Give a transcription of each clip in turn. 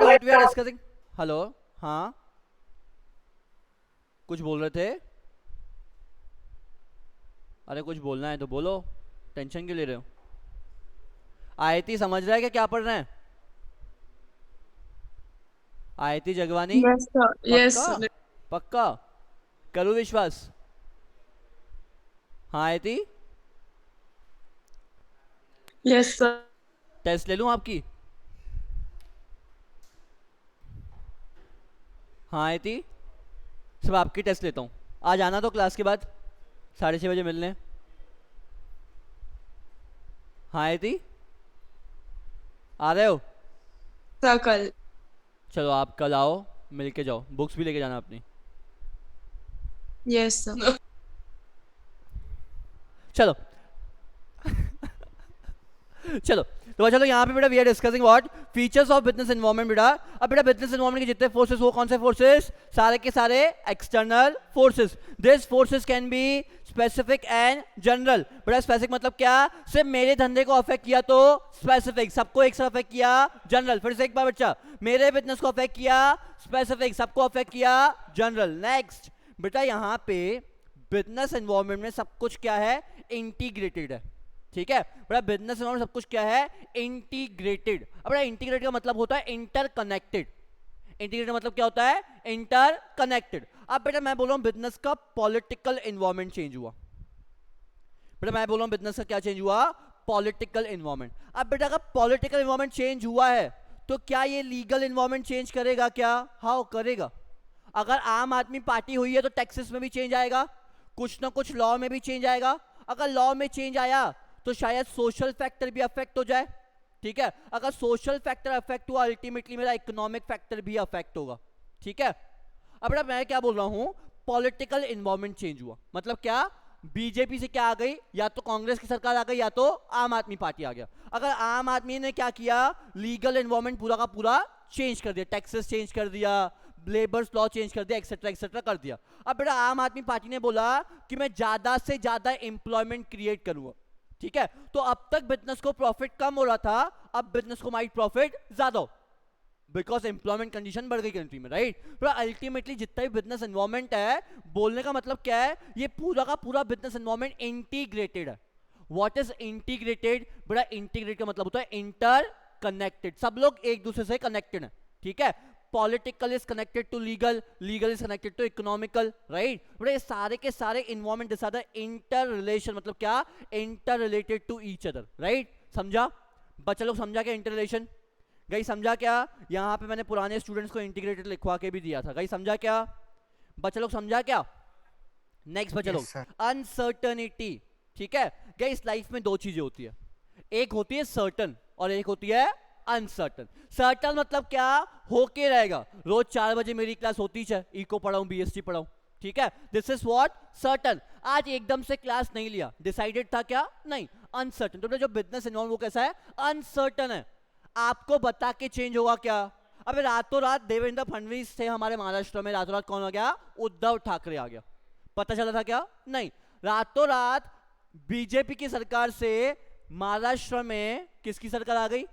बेटा what we are discussing. Hello. हाँ, कुछ बोल रहे थे? अरे कुछ बोलना है तो बोलो, टेंशन क्यों ले रहे हो? आयती समझ रहा है क्या पढ़ रहे हैं? आयती जगवानी? Yes, sir. पक्का? Yes, sir. पक्का? करूँ विश्वास? हाँ आयती, Yes, sir. टेस्ट ले लूँ आपकी? हाँ आयती, सब आपकी टेस्ट लेता हूँ। आज आना तो क्लास के बाद 6:30 बजे मिलने। हाँ आयती, आ रहे हो? Circle. चलो आप कल आओ, मिल के जाओ, बुक्स भी लेके जाना अपनी। Yes, sir. चलो चलो तो चलो यहाँ पे बेटा we are discussing what features of business environment. बेटा अब बेटा बिजनेस एनवायरनमेंट के जितने फोर्सेस, वो कौन से फोर्सेस? सारे के सारे external forces. This forces can be specific and general. बेटा स्पेसिफिक मतलब क्या? सिर्फ मेरे धंधे को अफेक्ट किया तो स्पेसिफिक, सबको एक साथ अफेक्ट किया जनरल। फिर से एक बार बच्चा, मेरे बिजनेस को अफेक्ट किया स्पेसिफिक, सबको अफेक्ट किया जनरल। नेक्स्ट बेटा यहाँ पे बिजनेस एनवायरनमेंट में सब कुछ क्या है? इंटीग्रेटेड है। ठीक है बड़ा, बिजनेस एनवायरनमेंट सब कुछ क्या है? इंटीग्रेटेड। अब बड़ा इंटीग्रेटेड का मतलब होता है इंटरकनेक्टेड। इंटीग्रेटेड मतलब क्या होता है? इंटरकनेक्टेड। अब बेटा मैं बोल रहा हूं बिजनेस का पॉलिटिकल एनवायरनमेंट चेंज हुआ। बेटा मैं बोल रहा हूं बिजनेस का क्या चेंज हुआ? Political environment. अब बेटा अगर पॉलिटिकल एनवायरनमेंट चेंज हुआ है तो क्या ये लीगल एनवायरनमेंट चेंज करेगा क्या? हाँ करेगा। अगर आम आदमी पार्टी हुई है तो टैक्सेस में भी चेंज आएगा, कुछ ना कुछ लॉ में भी चेंज आएगा। अगर लॉ में चेंज आया तो शायद सोशल फैक्टर भी अफेक्ट हो जाए। ठीक है, अगर सोशल फैक्टर अफेक्ट हुआ अल्टीमेटली मेरा इकोनॉमिक फैक्टर भी अफेक्ट होगा। ठीक है, अब मैं क्या बोल रहा हूं? पॉलिटिकल एनवायरनमेंट चेंज हुआ मतलब क्या? बीजेपी से क्या आ गई? या तो कांग्रेस की सरकार आ गई या तो आम आदमी पार्टी आ गया। अगर आम आदमी ने क्या किया? लीगल एनवायरनमेंट पूरा का पूरा चेंज कर दिया, टैक्सेस चेंज कर दिया, लेबर्स लॉ चेंज कर दिया, एक्सेट्रा एक्सेट्रा कर दिया। अब बेटा आम आदमी पार्टी ने बोला कि मैं ज्यादा से ज्यादा एम्प्लॉयमेंट क्रिएट करूंगा। ठीक है, तो अब तक बिजनेस को प्रॉफिट कम हो रहा था, अब बिजनेस को माइट प्रॉफिट ज्यादा हो, बिकॉज एम्प्लॉयमेंट कंडीशन बढ़ गई कंट्री में, राइट? तो अल्टीमेटली जितना भी बिजनेस एनवायरनमेंट है, बोलने का मतलब क्या है? ये पूरा का पूरा बिजनेस एनवायरनमेंट इंटीग्रेटेड है। What is integrated? बड़ा इंटीग्रेट का मतलब होता है इंटर कनेक्टेड, सब लोग एक दूसरे से कनेक्टेड है। ठीक है, political is connected to legal, legal is connected to economical, right? बड़े सारे के सारे environment this are the inter relation, मतलब क्या? Inter related to each other, right? समझा बच्चा लोग? समझा क्या इंटर रिलेशन? गई समझा क्या? यहाँ पे मैंने पुराने स्टूडेंट्स को इंटीग्रेटेड लिखवा के भी दिया था। गई समझा क्या बच्चा लोग? समझा क्या? नेक्स्ट बच्चा लोग, यस सर। अनसर्टनिटी। ठीक है, गाइस लाइफ में दो चीजें होती है, एक होती है सर्टन और एक होती है अनसर्टन। सर्टन मतलब क्या? होके रहेगा, रोज 4 बजे मेरी क्लास होती है, इको पढ़ाऊं, बीएसटी पढ़ाऊं। ठीक है, दिस इज व्हाट? सर्टन। आज एकदम से क्लास नहीं लिया, डिसाइडेड था क्या? नहीं, अनसर्टन। तो जो बिजनेस एनवायरनमेंट वो कैसा है? अनसर्टन है। आपको बता के चेंज होगा क्या? अबे रातों रात देवेंद्र फडणवीस थे हमारे महाराष्ट्र में, रातों रात कौन आ गया? उद्धव ठाकरे आ गया। पता चला था क्या? नहीं। रातों रात बीजेपी की सरकार से महाराष्ट्र में किसकी सरकार आ गई?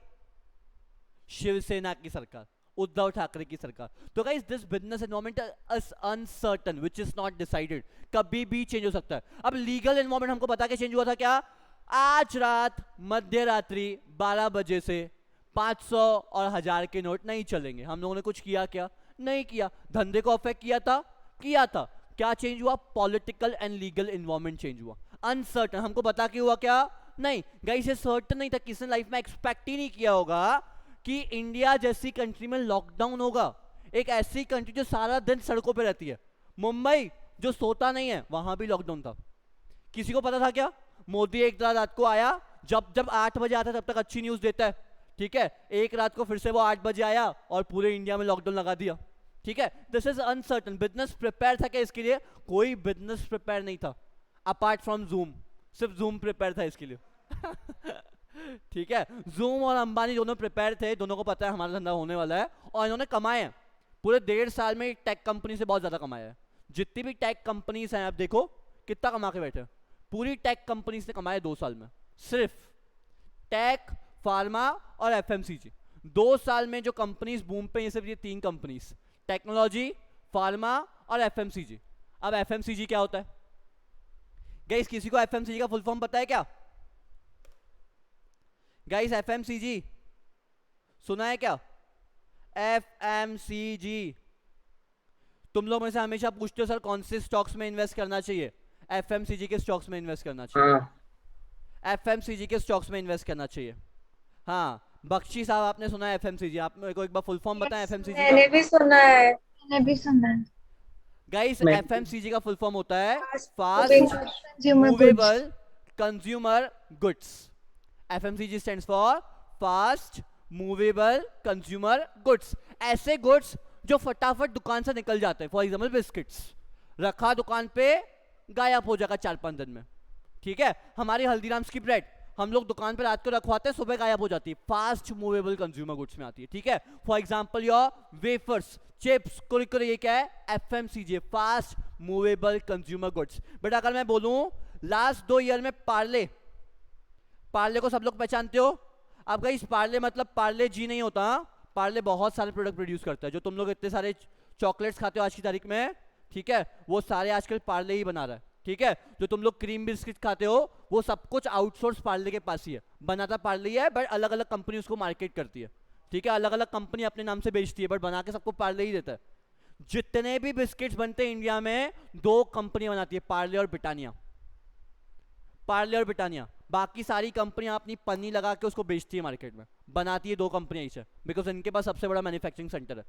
शिवसेना की सरकार, उद्धव ठाकरे की सरकार। तो guys this business environment is uncertain which is not decided, कभी भी चेंज हो सकता है। अब लीगल एनवायरनमेंट हमको बता के चेंज हुआ था क्या? आज रात मध्य रात्रि 12 बजे से 500 और 1000 के नोट नहीं चलेंगे। हम लोगों ने कुछ किया क्या? नहीं किया। धंधे को अफेक्ट किया था? किया था। क्या चेंज हुआ? Political and legal environment change हुआ। अनसर्टन हमको बता के हुआ क्या? नहीं। गाइस ये सर्टन नहीं था, किसी ने लाइफ में एक्सपेक्ट ही नहीं किया होगा कि इंडिया जैसी कंट्री में लॉकडाउन होगा। एक ऐसी कंट्री जो सारा दिन सड़कों पे रहती है, मुंबई जो सोता नहीं है, वहां भी लॉकडाउन था। किसी को पता था क्या? मोदी एक रात को आया, जब जब 8 बजे आता है तब तक अच्छी न्यूज देता है। ठीक है, एक रात को फिर से वो 8 बजे आया और पूरे इंडिया में लॉकडाउन लगा दिया। ठीक है, this is uncertain. Business prepare था क्या इसके लिए? कोई बिजनेस प्रिपेयर नहीं था अपार्ट फ्रॉम जूम, सिर्फ जूम प्रिपेयर था इसके लिए। ठीक है, जूम और अंबानी दोनों प्रिपेयर थे, दोनों को पता है हमारा धंधा होने वाला है, और इन्होंने कमाए हैं पूरे 1.5 साल में टेक कंपनी से बहुत ज्यादा कमाया है। जितनी भी टेक कंपनीज हैं आप देखो कितना कमा के बैठे हैं। पूरी टेक कंपनीज ने कमाए 2 साल में, सिर्फ टेक, फार्मा और एफएमसीजी 2 साल में जो कंपनीज बूम पे, ये सिर्फ ये 3 कंपनीज, टेक्नोलॉजी, फार्मा और एफएमसीजी। अब एफएमसीजी क्या होता है गाइस? किसी को एफएमसीजी का फुल फॉर्म पता है क्या गाइस? एफएमसीजी सुना है क्या? एफएमसीजी। तुम लोग में से हमेशा पूछते हो सर कौन से स्टॉक्स में इन्वेस्ट करना चाहिए? एफएमसीजी के स्टॉक्स में इन्वेस्ट करना चाहिए। हाँ एफएमसीजी के स्टॉक्स में इन्वेस्ट करना चाहिए। हाँ, बख्शी साहब आपने सुना है एफएमसीजी? आप मेरे को एक बार फुल फॉर्म बताएं एफएमसीजी का। मैंने भी सुना है। मैंने भी सुना है। गाइस मैं एफएमसीजी का फुल फॉर्म होता है Fast fast moving consumer goods. Movable consumer goods. FMCG stands for fast movable consumer goods. ऐसे गुड्स जो फटाफट दुकान से निकल जाते हैं। फॉर एग्जाम्पल बिस्किट्स, रखा दुकान पे, गायब हो जाएगा 4-5 दिन में। ठीक है, हमारी हल्दीराम्स की ब्रेड हम लोग दुकान पे रात को रखवाते हैं, सुबह गायब हो जाती है। फास्ट मूवेबल कंज्यूमर गुड्स में आती है। ठीक है, for example your wafers, chips, Kurkure, ये क्या है? FMCG, fast movable consumer goods. But अगर मैं बोलूं लास्ट 2 ईयर में पार्ले, पार्ले को सब लोग पहचानते हो? अब गाइस पार्ले मतलब पार्ले जी नहीं होता। पार्ले बहुत सारे प्रोडक्ट प्रोड्यूस करता है। जो तुम लोग इतने सारे चॉकलेट्स खाते हो आज की तारीख में, ठीक है, वो सारे आजकल पार्ले ही बना रहा है। ठीक है, जो तुम लोग क्रीम बिस्किट खाते हो वो सब कुछ आउटसोर्स पार्ले के पास ही है। बनाता पार्ले ही है, बट अलग अलग कंपनी उसको मार्केट करती है। ठीक है, अलग अलग कंपनी अपने नाम से बेचती है, बट बना के सबको पार्ले ही देता है। जितने भी बिस्किट्स बनते हैं इंडिया में 2 कंपनी बनाती है, पार्ले और ब्रिटानिया। पार्ले और ब्रिटानिया, बाकी सारी कंपनियां अपनी पन्नी लगा के उसको बेचती है मार्केट में। बनाती है 2 कंपनियां ही से, बिकॉज इनके पास सबसे बड़ा मैन्युफैक्चरिंग सेंटर है।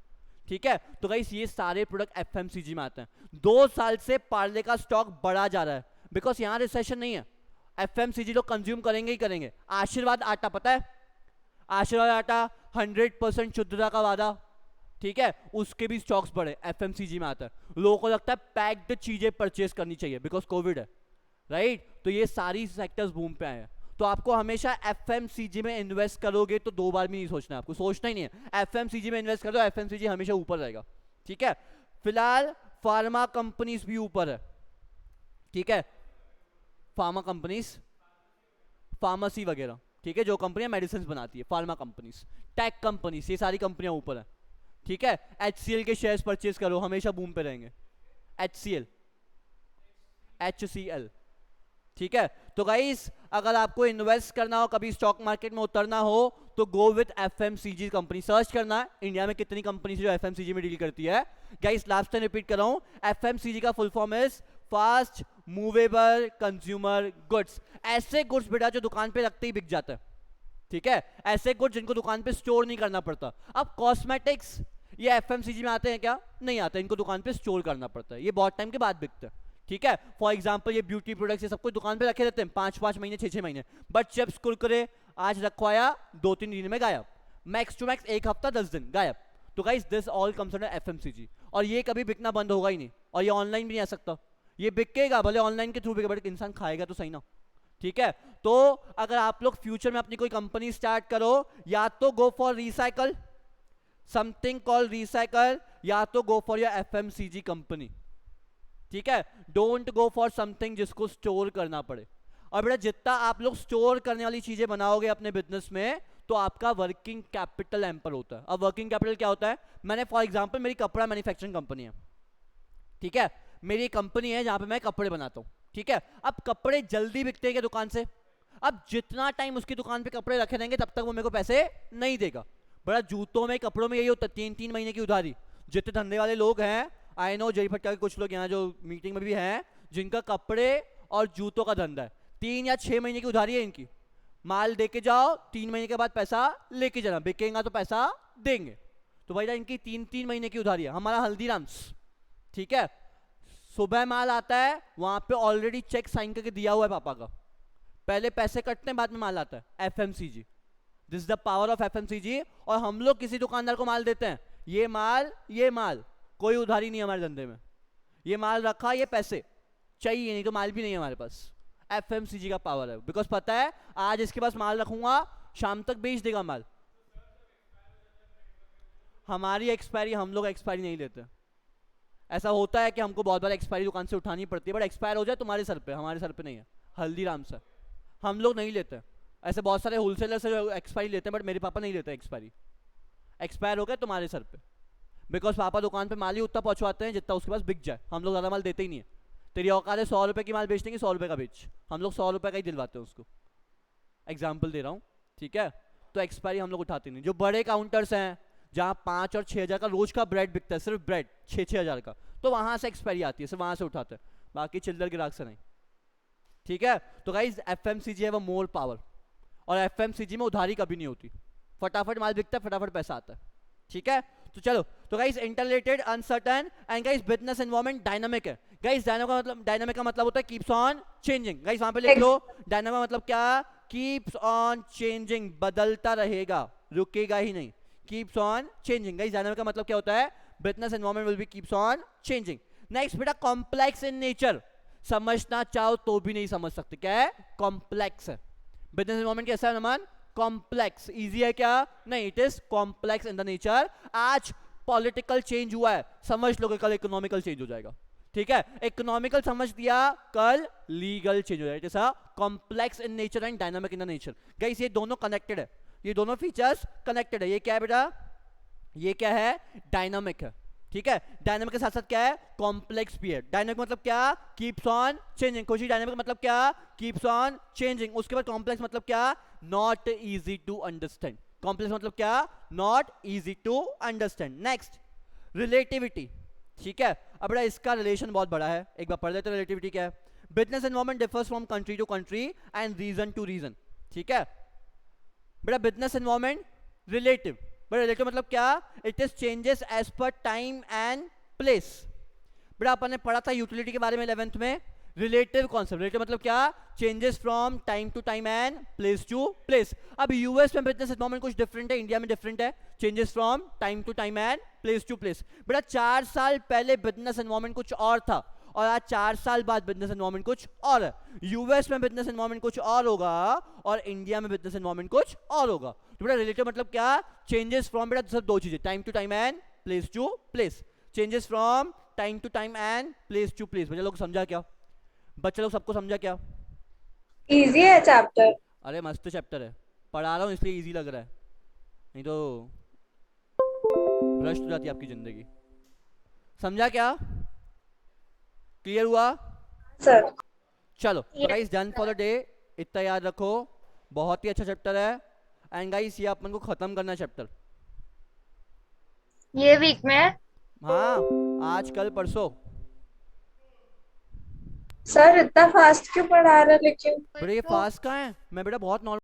ठीक है, तो गाइस ये सारे प्रोडक्ट एफएमसीजी में आते हैं। 2 साल से पार्ले का स्टॉक बढ़ा जा रहा है, बिकॉज यहाँ रिसेशन नहीं है। एफएमसीजी लोग कंज्यूम करेंगे ही करेंगे। आशीर्वाद आटा पता है? आशीर्वाद आटा 100% शुद्धता का वादा, ठीक है, उसके भी स्टॉक्स बढ़े, एफएमसीजी में आता है। लोगों को लगता है पैक्ड चीजें परचेज करनी चाहिए बिकॉज कोविड है, राइट? तो ये सारी सेक्टर्स बूम पे आए हैं। तो आपको हमेशा एफएमसीजी में इन्वेस्ट करोगे तो 2 बार भी नहीं सोचना है, आपको सोचना ही नहीं है। एफएमसीजी में इन्वेस्ट कर दो, एफएमसीजी हमेशा ऊपर रहेगा। ठीक है, फिलहाल फार्मा कंपनीज भी ऊपर है। ठीक है, फार्मा कंपनीज, फार्मेसी वगैरह, ठीक है, जो कंपनियां मेडिसिन बनाती है, फार्मा कंपनीज, टेक कंपनीज, ये सारी कंपनियां ऊपर है। ठीक है, HCL के शेयर्स परचेज करो, हमेशा बूम पे रहेंगे। HCL, ठीक है। तो गाइस अगर आपको इन्वेस्ट करना हो, कभी स्टॉक मार्केट में उतरना हो, तो go with FMCG company. Search करना है इंडिया में कितनी कंपनी जो एफएमसीजी में डील करती है। गाइस लास्ट टाइम रिपीट कर रहा हूं, एफएमसीजी का full form is fast movable consumer goods. ऐसे गुड्स बेटा जो दुकान पे रखते ही बिक जाते हैं। ठीक है, ऐसे गुड्स जिनको दुकान पे स्टोर नहीं करना पड़ता। अब कॉस्मेटिक्स ये एफएमसीजी में आते हैं क्या? नहीं आते, इनको दुकान पे स्टोर करना पड़ता है, ये बहुत टाइम के बाद बिकते हैं। ठीक है, फॉर एग्जाम्पल ये ब्यूटी प्रोडक्ट्स ये सब कुछ दुकान पे रखे रहते हैं 5-5 महीने 6-6 महीने, बट चिप्स कुरकुरे आज रखवाया 2-3 दिन में गायब, मैक्स टू मैक्स 1 हफ्ता 10 दिन गायब। तो guys this all comes under FMCG, और ये कभी बिकना बंद होगा ही नहीं, और ये ऑनलाइन भी नहीं आ सकता। ये बिकेगा, भले ऑनलाइन के थ्रू बिकेगा, बट इंसान खाएगा तो सही ना। ठीक है, तो अगर आप लोग फ्यूचर में अपनी कोई कंपनी स्टार्ट करो, या तो go for recycle, something called recycle, या तो go for your FMCG company. ठीक है, डोंट गो फॉर समथिंग जिसको स्टोर करना पड़े। और बेटा जितना आप लोग स्टोर करने वाली चीजें बनाओगे अपने बिजनेस में, तो आपका वर्किंग कैपिटल एम्पर होता है। अब वर्किंग कैपिटल क्या होता है? मैंने फॉर एग्जांपल मेरी कपड़ा मैन्युफैक्चरिंग कंपनी है, ठीक है, मेरी कंपनी है जहां पे मैं कपड़े बनाता हूं। ठीक है, अब कपड़े जल्दी बिकते हैं क्या दुकान से? अब जितना टाइम उसकी दुकान पे कपड़े रखे रहेंगे तब तक वो मेरे को पैसे नहीं देगा। बड़ा जूतों में कपड़ों में यही होता है, 3-3 महीने की उधारी। जितने धंधे वाले लोग हैं, आई नो जय भट्टा के कुछ लोग यहाँ जो मीटिंग में भी हैं, जिनका कपड़े और जूतों का धंधा है, 3 या 6 महीने की उधारी है इनकी। माल दे के जाओ, 3 महीने के बाद पैसा लेके जाना, बिकेगा तो पैसा देंगे। तो भाई इनकी 3-3 महीने की उधारी है। हमारा हल्दीराम्स, ठीक है, सुबह माल आता है, वहां पे ऑलरेडी चेक साइन करके दिया हुआ है पापा का, पहले पैसे कटते हैं बाद में माल आता है। FMCG, this the power of FMCG. और हम लोग किसी दुकानदार को माल देते हैं, ये माल कोई उधारी नहीं है हमारे धंधे में, ये माल रखा, ये पैसे चाहिए, नहीं तो माल भी नहीं है हमारे पास। एफएमसीजी का पावर है, बिकॉज पता है आज इसके पास माल रखूंगा, शाम तक बेच देगा माल। हमारी एक्सपायरी, हम लोग एक्सपायरी नहीं लेते। ऐसा होता है कि हमको बहुत बार एक्सपायरी दुकान से उठानी पड़ती है, बट एक्सपायर हो जाए तुम्हारे सर पे, हमारे सर पे नहीं है। हल्दीराम से हम लोग नहीं लेते। ऐसे बहुत सारे होलसेलर से एक्सपायरी लेते हैं, बट मेरे पापा नहीं लेते एक्सपायरी। एक्सपायर हो गए तुम्हारे सर पे, बिकॉज पापा दुकान पे माल ही उतना पहुंचवाते हैं जितना उसके पास बिक जाए, हम लोग ज़्यादा माल देते ही नहीं है। तेरी औकात है 100 रुपये की माल बेचने की, 100 रुपये का बेच, हम लोग 100 रुपये का ही दिलवाते हैं उसको, एग्जाम्पल दे रहा हूँ, ठीक है। तो एक्सपायरी हम लोग उठाते नहीं। जो बड़े काउंटर्स हैं जहाँ 5 और 6 हज़ार का रोज का ब्रेड बिकता है, सिर्फ ब्रेड 6-6 हज़ार का, तो वहाँ से एक्सपायरी आती है, सिर्फ वहाँ से उठाते हैं, बाकी चिल्लर गिराक से नहीं, ठीक है। तो गाइज FMCG है वो मोर पावर, और FMCG में उधारी कभी नहीं होती, फटाफट माल बिकता है, फटाफट पैसा आता है, ठीक है। तो चलो, तो guys interrelated, uncertain and guys business environment dynamic है। गाइस डायनामिक का मतलब होता है कीप्स ऑन चेंजिंग। गाइस वहां पे लिख लो, डायनामिक का मतलब क्या, कीप्स ऑन चेंजिंग, बदलता रहेगा, रुकेगा ही नहीं, keeps on changing. Guys dynamic का मतलब क्या होता है, business environment will be keeps on changing. Next बेटा, कॉम्प्लेक्स इन नेचर, समझना चाहो तो भी नहीं समझ सकते, क्या है, कॉम्प्लेक्स है। बिजनेस एनवायरनमेंट कैसा है नमान, कॉम्प्लेक्स। इजी है क्या, नहीं, it is complex in the nature. आज पॉलिटिकल चेंज हुआ है, समझ लो कि कल इकोनॉमिकल चेंज हो जाएगा, ठीक है। इकोनॉमिकल समझ दिया, कल लीगल चेंज हो जाएगा। It is a complex in nature and dynamic in the nature. Guys ये दोनों कनेक्टेड है, ये दोनों फीचर्स कनेक्टेड है। ये क्या है बेटा, ये क्या है, डायनामिक है, ठीक है। डायनामिक के साथ साथ क्या है, कॉम्प्लेक्स भी है। डायनामिक मतलब क्या, कीप्स ऑन चेंजिंग। कोशिश डायनामिक मतलब क्या, कीप्स ऑन चेंजिंग। उसके बाद कॉम्प्लेक्स मतलब क्या, not easy to understand. Complex मतलब क्या, not easy to understand. Next, relativity, ठीक है। अब बेटा इसका रिलेशन बहुत बड़ा है, एक बार पढ़ लेते हैं रिलेटिविटी क्या है। Business environment differs from country to country and region to region, ठीक है। बेटा business environment relative, but relative मतलब क्या, it is changes as per time and place. बेटा अपन ने पढ़ा था यूटिलिटी के बारे में 11th में, रिलेटिव कॉन्सेप्ट। रिलेटिव मतलब क्या, changes from time to time and place to place. अब यूएस में बिजनेस एनवायरनमेंट कुछ डिफरेंट है, इंडिया में डिफरेंट है, changes from time to time and place to place. बेटा 4 साल पहले बिजनेस एनवायरनमेंट कुछ और था, और आज 4 साल बाद बिजनेस एनवायरनमेंट कुछ और है। यूएस में बिजनेस एनवायरनमेंट कुछ और होगा, और इंडिया में बिजनेस एनवायरनमेंट कुछ और होगा। तो बेटा रिलेटिव मतलब क्या, चेंजेस फ्रॉम, बेटा सिर्फ 2 चीजें, time to time and place to place. Changes from time to time and place to place. बच्चे लोग समझा क्या, बच्चे लोग सबको समझा क्या? इजी है चैप्टर। अरे मस्त चैप्टर है, पढ़ा रहा हूँ इसलिए इजी लग रहा है, नहीं तो भ्रष्ट हो जाती है आपकी जिंदगी। समझा क्या, क्लियर हुआ सर चलो। तो guys done for the day, इतना याद रखो, बहुत ही अच्छा चैप्टर है। एंड गाइस ये अपन को खत्म करना है चैप्टर, ये वीक में। हाँ आज कल परसों। सर इतना फास्ट क्यों पढ़ा रहे, लेकिन बेटा ये फास्ट कहाँ है, मैं बेटा बहुत नॉर्मल